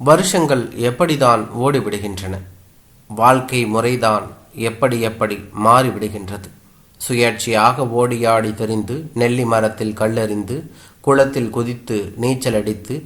வருஷங்கள் எப்படிதான் ஓடிவிடுகின்றன. வாழ்க்கை முறைதான் எப்படி எப்படி மாறிவிடுகின்றது. சுயேட்சையாக ஓடியாடி தெரிந்து, நெல்லி மரத்தில் கல்லெறிந்து, குளத்தில் குதித்து நீச்சல் அடித்து,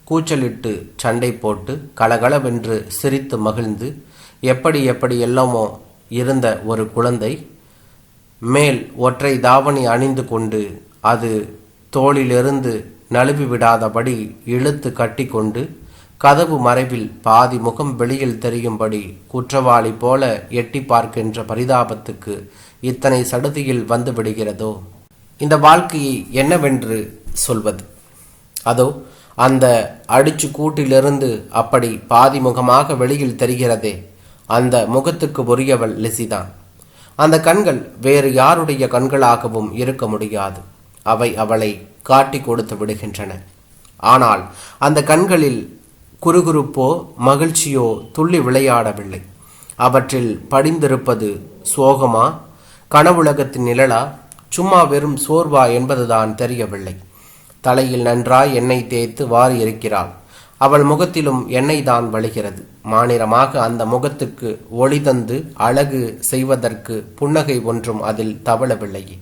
கூச்சலிட்டு சண்டை போட்டு, கலகலவென்று சிரித்து மகிழ்ந்து, எப்படி எப்படி எல்லாமோ இருந்த ஒரு குழந்தை மேல் ஒற்றை தாவணி அணிந்து கொண்டு, அது தோளிலிருந்து நழுவி விடாதபடி இழுத்து கட்டி கொண்டு, கதவு மறைவில் பாதி முகம் வெளியில் தெரியும்படி குற்றவாளி போல எட்டி பார்க்கின்ற பரிதாபத்துக்கு இத்தனை சடுதியில் வந்து விடுகிறதோ? இந்த வாழ்க்கையை என்னவென்று சொல்வது? அதோ அந்த அடிச்சு கூட்டிலிருந்து அப்படி பாதி முகமாக வெளியில் தெரிகிறதே, அந்த முகத்துக்கு உரியவள் லிசிதான். அந்த கண்கள் வேறு யாருடைய கண்களாகவும் இருக்க முடியாது. அவை அவளை காட்டி கொடுத்து விடுகின்றன. ஆனால் அந்த கண்களில் குறுகுறுப்போ மகிழ்ச்சியோ துள்ளி விளையாடவில்லை. அவற்றில் படிந்திருப்பது சோகமா, கனவுலகத்தின் நிழலா, சும்மா வெறும் சோர்வா என்பதுதான் தெரியவில்லை. தலையில் நன்றாய் எண்ணெய் தேய்த்து வாரி இருக்கிறாள். அவள் முகத்திலும் எண்ணெய் தான் வழிகிறது. மாநிறமாக அந்த முகத்துக்கு ஒளி தந்து அழகு செய்வதற்கு புன்னகை ஒன்றும் அதில் தவளவில்லையே.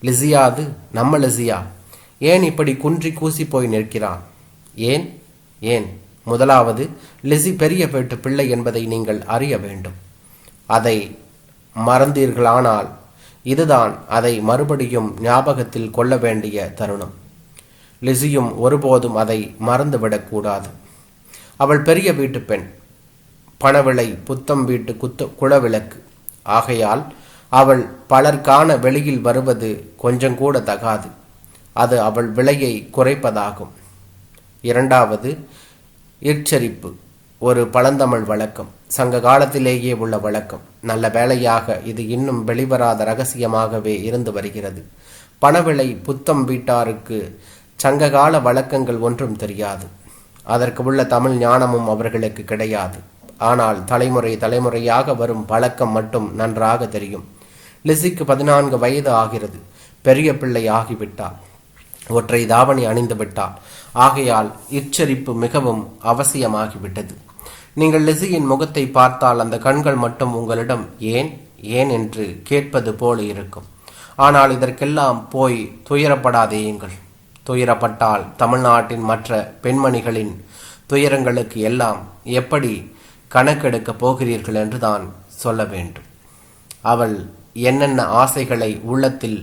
லிசியாது நம்ம லிசியா? ஏன் இப்படி குன்றி கூசி போய் நிற்கிறான்? ஏன் ஏன் முதலாவது, லிசி பெரிய வீட்டு பிள்ளை என்பதை நீங்கள் அறிய வேண்டும். அதை மறந்தீர்களானால் இதுதான் அதை மறுபடியும் ஞாபகத்தில் கொள்ள வேண்டிய தருணம். லிசியும் ஒருபோதும் அதை மறந்துவிடக்கூடாது. அவள் பெரிய வீட்டு பெண், பணவிளை புத்தம் வீட்டு குளவிளக்கு. ஆகையால் அவள் பலர் காண வெளியில் வருவது கொஞ்சம் கூட தகாது. அது அவள் விலையை குறைப்பதாகும். இரண்டாவது, இற்சரிப்பு ஒரு பழந்தமிழ் வழக்கம், சங்க காலத்திலேயே உள்ள வழக்கம். நல்ல வேளையாக இது இன்னும் வெளிவராத ரகசியமாகவே இருந்து வருகிறது. பணவிளை புத்தம் வீட்டாருக்கு சங்ககால வழக்கங்கள் ஒன்றும் தெரியாது. அதற்கு உள்ள தமிழ் ஞானமும் அவர்களுக்கு கிடையாது. ஆனால் தலைமுறை தலைமுறையாக வரும் பழக்கம் மட்டும் நன்றாக தெரியும். லிசிக்கு 14 வயது ஆகிறது. பெரிய பிள்ளை ஆகிவிட்டாள். ஒற்றை தாவணி அணிந்து விட்டாள். ஆகையால் இச்சரிப்பு மிகவும் அவசியமாகிவிட்டது. நீங்கள் லிசியின் முகத்தை பார்த்தால் அந்த கண்கள் மட்டும் உங்களிடம் ஏன் ஏன் என்று கேட்பது போல இருக்கும். ஆனால் இதற்கெல்லாம் போய் துயரப்படாதேயுங்கள். துயரப்பட்டால் தமிழ்நாட்டின் மற்ற பெண்மணிகளின் துயரங்களுக்கு எல்லாம் எப்படி கணக்கெடுக்கப் போகிறீர்கள் என்று தான் சொல்ல வேண்டும். அவள் என்னென்ன ஆசைகளை உள்ளத்தில்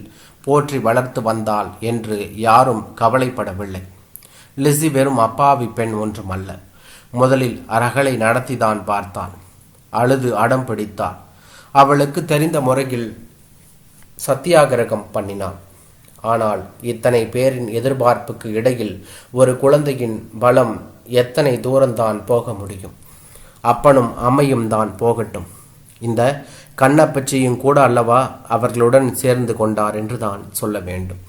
போற்றி வளர்த்து வந்தாள் என்று யாரும் கவலைப்படவில்லை. லிசி வெறும் அப்பாவி பெண் ஒன்றும் அல்ல. முதலில் அரகளை நடத்திதான் பார்த்தாள். அழுது அடம் பிடித்தாள். அவளுக்கு தெரிந்த முறையில் சத்தியாகிரகம் பண்ணினாள். ஆனால் இத்தனை பேரின் எதிர்பார்ப்புக்கு இடையில் ஒரு குழந்தையின் பலம் எத்தனை தூரம்தான் போக முடியும்? அப்பனும் அம்மையும் தான் போகட்டும். இந்த கண்ணப்பச்சியும் கூட அல்லவா அவர்களுடன் சேர்ந்து கொண்டார் என்று தான் சொல்ல வேண்டும்.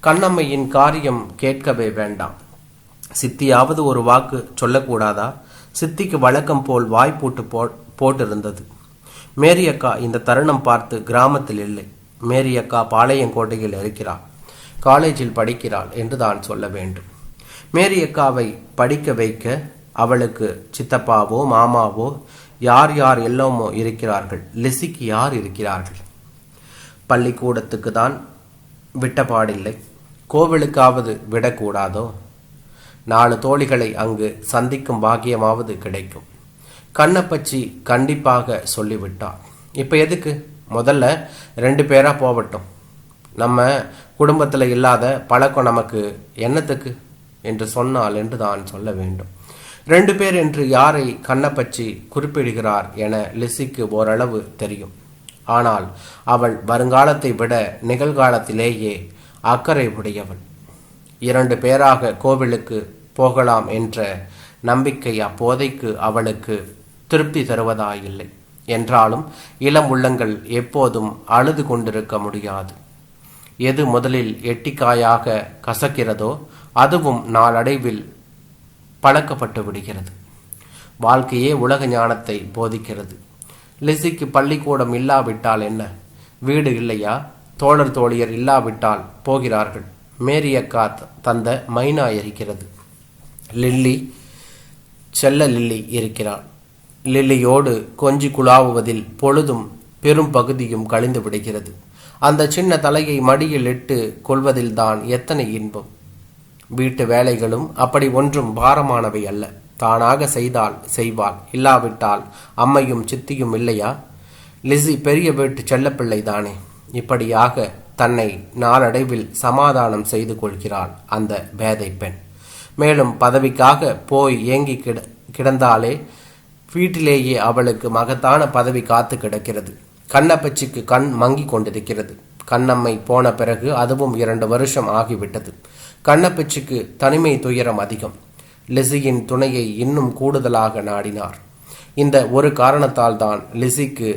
கண்ணம்மையின் காரியம் கேட்கவே வேண்டாம். சித்தியாவது ஒரு வாக்கு சொல்லக்கூடாதா? சித்திக்கு வழக்கம் போல் வாய்ப்பூட்டு போட்டிருந்தது. மேரியக்கா இந்த தருணம் பார்த்து கிராமத்தில் இல்லை. மேரியக்கா பாளையங்கோட்டையில் இருக்கிறாள். காலேஜில் படிக்கிறாள் என்று தான் சொல்ல வேண்டும். மேரியக்காவை படிக்க வைக்க அவளுக்கு சித்தப்பாவோ மாமாவோ யார் யார் எல்லாமோ இருக்கிறார்கள். லிசிக்கு யார் இருக்கிறார்கள்? பள்ளிக்கூடத்துக்கு தான் விட்டபாடில்லை. கோவிலுக்காவது விடக்கூடாதோ? 4 தோழிகளை அங்கு சந்திக்கும் பாக்கியமாவது கிடைக்கும். கண்ணப்பச்சி கண்டிப்பாக சொல்லிவிட்டாள். இப்போ எதுக்கு? முதல்ல 2 பேரா போகட்டும். நம்ம குடும்பத்தில் இல்லாத பழக்கம் நமக்கு என்னத்துக்கு என்று சொன்னால் என்று தான் சொல்ல வேண்டும். 2 பேர் என்று யாரை கண்ணப்பச்சி குறிப்பிடுகிறார் என லிசிக்கு ஓரளவு தெரியும். ஆனால் அவள் வருங்காலத்தை விட நிகழ்காலத்திலேயே அக்கறை உடையவள். 2 பேராக கோவிலுக்கு போகலாம் என்ற நம்பிக்கை அப்போதைக்கு அவளுக்கு திருப்தி தருவதாயில்லை. என்றாலும் இளம் உள்ளங்கள் எப்போதும் அழுது கொண்டிருக்க முடியாது. எது முதலில் எட்டிக்காயாக கசக்கிறதோ அதுவும் நாளடைவில் பழக்கப்பட்டு விடுகிறது. வாழ்க்கையே உலக ஞானத்தை போதிக்கிறது. லிசிக்கு பள்ளிக்கூடம் இல்லாவிட்டால் என்ன? வீடு இல்லையா? தோழர் தோழியர் இல்லாவிட்டால் போகிறார்கள். மேரியக்கா தந்த மைனா இருக்கிறது. லில்லி செல்ல லில்லி இருக்கிறாள். லில்லியோடு கொஞ்சி குழாவுவதில் பொழுதும் பெரும் பகுதியும் கழிந்து விடுகிறது. அந்த சின்ன தலையை மடியில் இட்டு கொள்வதில்தான் எத்தனை இன்பம். வீட்டு வேலைகளும் அப்படி ஒன்றும் பாரமானவை அல்ல. தானாக செய்தால் செய்வாள், இல்லாவிட்டால் அம்மையும் சித்தியும் இல்லையா? லிஸி பெரிய வீட்டு செல்லப்பிள்ளை தானே. இப்படியாக தன்னை நாளடைவில் சமாதானம் செய்து கொள்கிறாள் அந்த பேதை பெண். மேலும் பதவிக்காக போய் ஏங்கி கிடந்தாலே வீட்டிலேயே அவளுக்கு மகத்தான பதவி காத்து கிடக்கிறது. கண்ணப்பச்சிக்கு கண் மங்கி கொண்டிருக்கிறது. கண்ணம்மை போன பிறகு அதுவும் 2 வருஷம் ஆகிவிட்டது. கண்ணப்பச்சிக்கு தனிமை துயரம் அதிகம். லிஸியின் துணையை இன்னும் கூடுதலாக நாடினார். இந்த ஒரு காரணத்தால் தான் லிஸிக்கு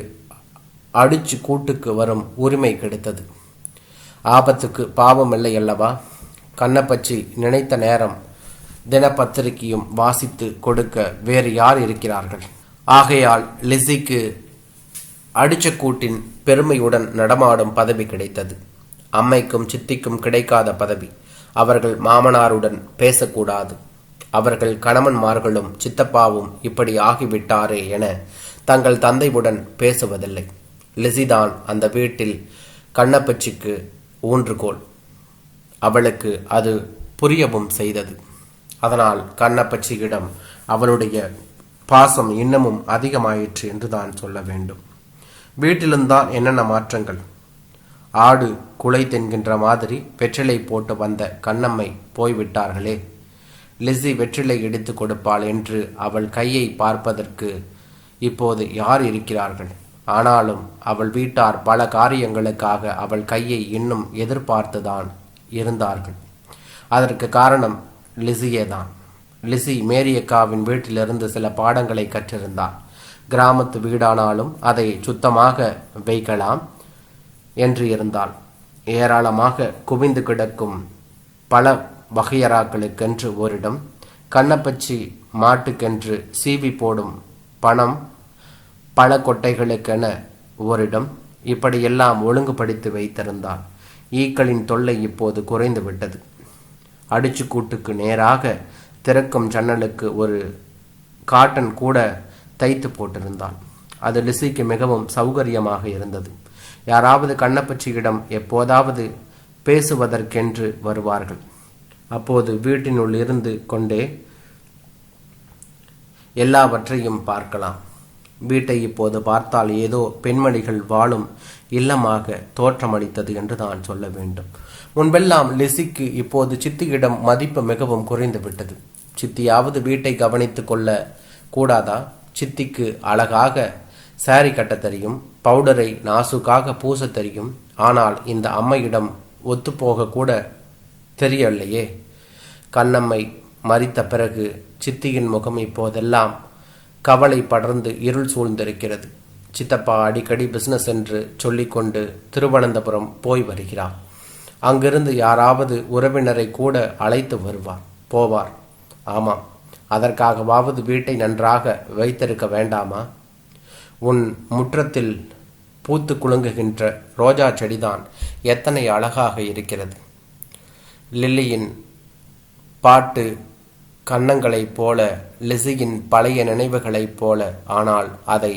அடிச்சு கூட்டுக்கு வரும் உரிமை கிடைத்தது. ஆபத்துக்கு பாவம் இல்லை அல்லவா? கண்ணப்பச்சி நினைத்த நேரம் தினப்பத்திரிகையும் வாசித்து கொடுக்க வேறு யார் இருக்கிறார்கள்? ஆகையால் லிஸிக்கு அடிச்சக்கூட்டின் பெருமையுடன் நடமாடும் பதவி கிடைத்தது. அம்மைக்கும் சித்திக்கும் கிடைக்காத பதவி. அவர்கள் மாமனாருடன் பேசக்கூடாது. அவர்கள் கணவன்மார்களும் சித்தப்பாவும் இப்படி ஆகிவிட்டாரே என தங்கள் தந்தையுடன் பேசுவதில்லை. லிஸிதான் அந்த வீட்டில் கண்ணப்பச்சிக்கு ஊன்றுகோல். அவளுக்கு அது புரியவும் செய்தது. அதனால் கண்ணப்பச்சியிடம் அவளுடைய பாசம் இன்னமும் அதிகமாயிற்று என்று தான் சொல்ல வேண்டும். வீட்டிலும்தான் என்னென்ன மாற்றங்கள். ஆடு குலை தென்கின்ற மாதிரி வெற்றிலை போட்டு வந்த கண்ணம்மை போய்விட்டார்களே. லிஸி வெற்றிலை எடுத்து கொடுப்பாள் என்று அவள் கையை பார்ப்பதற்கு இப்போது யார் இருக்கிறார்கள்? ஆனாலும் அவள் வீட்டார் பல காரியங்களுக்காக அவள் கையை இன்னும் எதிர்பார்த்துதான் இருந்தார்கள். அதற்கு காரணம் லிஸியே தான். லிஸி மேரியக்காவின் வீட்டிலிருந்து சில பாடங்களை கற்றிருந்தார். கிராமத்து வீடானாலும் அதை சுத்தமாக வைக்கலாம் என்று இருந்தால் ஏராளமாக குவிந்து கிடக்கும் பல வகையறாக்களுக்கென்று ஓரிடம், கண்ணப்பச்சி மாட்டுக்கென்று சீவி போடும் பணம் பல கொட்டைகளுக்கென ஓரிடம், இப்படியெல்லாம் ஒழுங்குபடுத்தி வைத்திருந்தார். ஈக்களின் தொல்லை இப்போது குறைந்து விட்டது. அடிச்சுக்கூட்டுக்கு நேராக திறக்கும் ஜன்னலுக்கு ஒரு காட்டன் கூட தைத்து போட்டிருந்தான். அது லிஸிக்கு மிகவும் சௌகரியமாக இருந்தது. யாராவது கண்ணப்பச்சியிடம் எப்போதாவது பேசுவதற்கென்று வருவார்கள். அப்போது வீட்டினுள் இருந்து கொண்டே எல்லாவற்றையும் பார்க்கலாம். வீட்டை இப்போது பார்த்தால் ஏதோ பெண்மணிகள் வாழும் இல்லமாக தோற்றமளித்தது என்று தான் சொல்ல வேண்டும். முன்பெல்லாம் லிஸிக்கு இப்போது சித்தியிடம் மதிப்பு மிகவும் குறைந்து விட்டது. சித்தியாவது வீட்டை கவனித்து கொள்ள கூடாதா? சித்திக்கு அழகாக சாரி கட்ட தெரியும், பவுடரை நாசுக்காக பூச தெரியும். ஆனால் இந்த அம்மையிடம் ஒத்துப்போக கூட தெரியவில்லையே. கண்ணம்மை மரித்த பிறகு சித்தியின் முகம் இப்போதெல்லாம் கவலை படர்ந்து இருள் சூழ்ந்திருக்கிறது. சித்தப்பா அடிக்கடி பிசினஸ் என்று சொல்லிக்கொண்டு திருவனந்தபுரம் போய் வருகிறார். அங்கிருந்து யாராவது உறவினரை கூட அழைத்து போவார். ஆமாம், அதற்காகவாவது வீட்டை நன்றாக வைத்திருக்க வேண்டாமா? உன் முற்றத்தில் பூத்து குலுங்குகின்ற ரோஜா செடிதான் எத்தனை அழகாக இருக்கிறது. லில்லியின் பாட்டு கன்னங்களைப் போல, லிஸியின் பழைய நினைவுகளைப் போல. ஆனால் அதை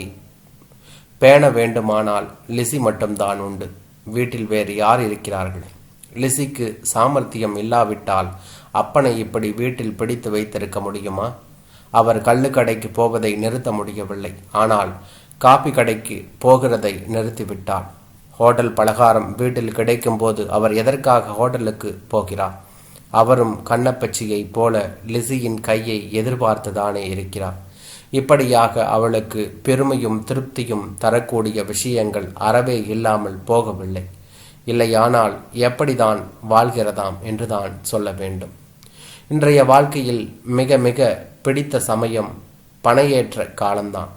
பேண வேண்டுமானால் லிஸி மட்டும்தான் உண்டு. வீட்டில் வேறு யார் இருக்கிறார்கள்? லிஸிக்கு சாமர்த்தியம் இல்லாவிட்டால் அப்பனை இப்படி வீட்டில் பிடித்து வைத்திருக்க முடியுமா? அவர் கள்ளுக்கடைக்கு போவதை நிறுத்த முடியவில்லை. ஆனால் காபி கடைக்கு போகிறதை நிறுத்திவிட்டார். ஹோட்டல் பலகாரம் வீட்டில் கிடைக்கும் போது அவர் எதற்காக ஹோட்டலுக்கு போகிறார்? அவரும் கண்ணப்பச்சியை போல லிஸியின் கையை எதிர்பார்த்துதானே இருக்கிறார். இப்படியாக அவளுக்கு பெருமையும் திருப்தியும் தரக்கூடிய விஷயங்கள் அறவே இல்லாமல் போகவில்லை. இல்லையானால் எப்படிதான் வாழ்கிறதாம் என்றுதான் சொல்ல வேண்டும். இன்றைய வாழ்க்கையில் மிக மிக பிடித்த சமயம் பனையேற்ற காலம்தான்.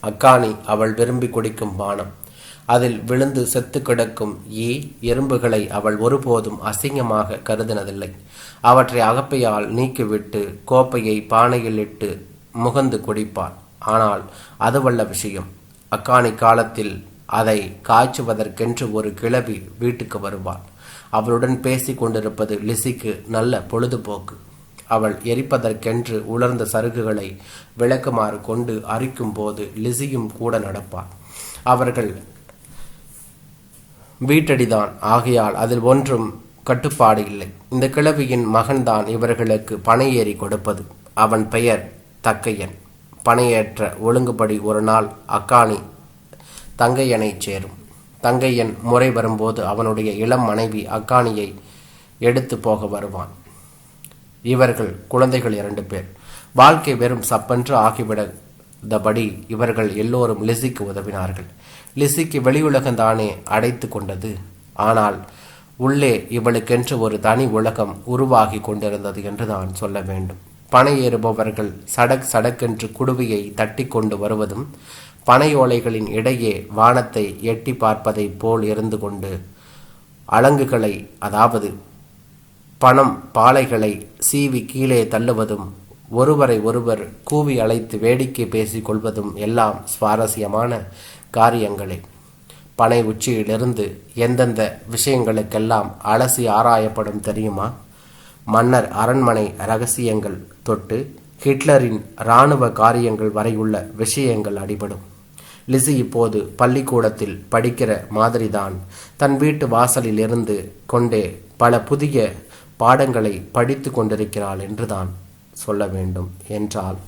அக்கானி அவள் விரும்பி குடிக்கும் பானம். அதில் விழுந்து செத்து கிடக்கும் எறும்புகளை அவள் ஒருபோதும் அசிங்கமாக கருதினதில்லை. அவற்றை அகப்பையால் நீக்கிவிட்டு கோப்பையை பானையில் இட்டு முகந்து குடிப்பாள். ஆனால் அதுவல்ல விஷயம். அக்கானி காலத்தில் அதை காய்ச்சுவதற்கென்று ஒரு கிழவி வீட்டுக்கு வருவாள். அவளுடன் பேசி கொண்டிருப்பது லிஸிக்கு நல்ல பொழுதுபோக்கு. அவள் எரிப்பதற்கென்று உலர்ந்த சருகுகளை விளக்குமாறு கொண்டு அரிக்கும் போது லிசியும் கூட நடப்பாள். அவர்கள் வீட்டடிதான் ஆகையால் அதில் ஒன்றும் கட்டுப்பாடு இல்லை. இந்த கிழவியின் மகன்தான் இவர்களுக்கு பனை ஏறி கொடுப்பது. அவன் பெயர் தக்கையன். பனையேற்ற ஒழுங்குபடி ஒரு நாள் அக்காணி தங்கையனை சேரும். தங்கையன் முறை வரும்போது அவனுடைய இளம் மனைவி அக்காணியை எடுத்து போக வருவான். இவர்கள் குழந்தைகள் 2 பேர். வாழ்க்கை வெறும் சப்பென்று ஆகிவிடபடி இவர்கள் எல்லோரும் லிசிக்கு உதவினார்கள். லிசிக்கு வெளியுலகம்தானே அடைத்து கொண்டது. ஆனால் உள்ளே இவளுக்கென்று ஒரு தனி உலகம் உருவாகி கொண்டிருந்தது என்று தான் சொல்ல வேண்டும். பனை ஏறுபவர்கள் சடக் சடக்கென்று குடுவையை தட்டி கொண்டு வருவதும் பனையோலைகளின் இடையே வானத்தை எட்டி பார்ப்பதை போல் இருந்து கொண்டு அலங்குகளை, அதாவது பணம் பாலைகளை சீவி கீழே தள்ளுவதும் ஒருவரை ஒருவர் கூவி அழைத்து வேடிக்கை பேசிக் கொள்வதும் எல்லாம் சுவாரஸ்யமான காரியங்களே. பனை உச்சியிலிருந்து எந்தெந்த விஷயங்களுக்கெல்லாம் அலசி ஆராயப்படும் தெரியுமா? மன்னர் அரண்மனை இரகசியங்கள் தொட்டு ஹிட்லரின் இராணுவ காரியங்கள் வரையுள்ள விஷயங்கள் அடிபடும். லிசி இப்போது பள்ளிக்கூடத்தில் படிக்கிற மாதிரிதான் தன் வீட்டு வாசலில் இருந்து கொண்டே பல புதிய பாடங்களை படித்து கொண்டிருக்கிறாள் என்றுதான் சொல்ல வேண்டும் என்றான்.